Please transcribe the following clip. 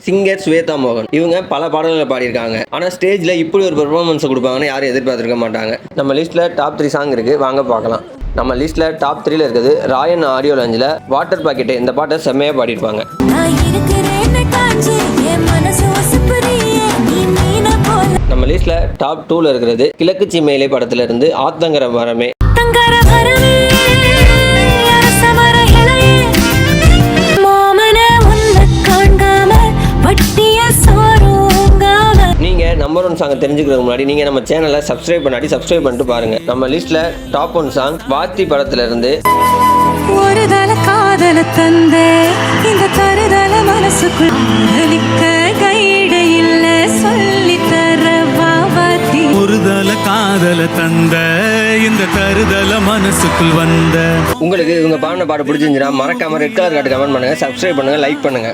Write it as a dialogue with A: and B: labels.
A: Singer Shweta மோகன். இவங்க பல பாடல்களை பாடியிருக்காங்க. ஆனால் ஸ்டேஜில் இப்படி ஒரு பெர்ஃபார்மன்ஸை கொடுப்பாங்கன்னு யாரும் எதிர்பார்த்துருக்க மாட்டாங்க. நம்ம லிஸ்ட்டில் டாப் 3 சாங் இருக்குது, வாங்க பார்க்கலாம். நம்ம லிஸ்ட்டில் டாப் 3ல இருக்குது ராயன் ஆடியோ லாஞ்சில் வாட்டர் பாக்கெட்டு. இந்த பாட்டை செம்மையாக பாடியிருப்பாங்க. நம்ம லிஸ்ட்டில் டாப் 2ல இருக்கிறது கிழக்கு சீமையிலே படத்துல இருந்து ஆத்தங்கர மரமே. நீங்க நம்பர் 1 சாங் தெரிஞ்சுக்கிறதுக்கு முன்னாடி நீங்க நம்ம சேனலை சப்ஸ்கிரைப் பண்ணிட்டு பாருங்க. நம்ம லிஸ்ட்ல டாப் 1 சாங் வாத்தி படத்துல இருந்து ஒரு தல காதல தந்தே இந்த தருதல மனசுக்குள் கையிட இல்ல சொல்லி தர வாத்தி. ஒரு தல காதல தந்த இந்த தருதல மனசுக்குள் வந்த. உங்களுக்கு இவங்க பாடின பாட்டு பிடிச்சிருந்துச்சுன்னா மறக்காம ரெட் கலர் கார்டு கமெண்ட் பண்ணுங்க, சப்ஸ்கிரைப் பண்ணுங்க, லைக் பண்ணுங்க.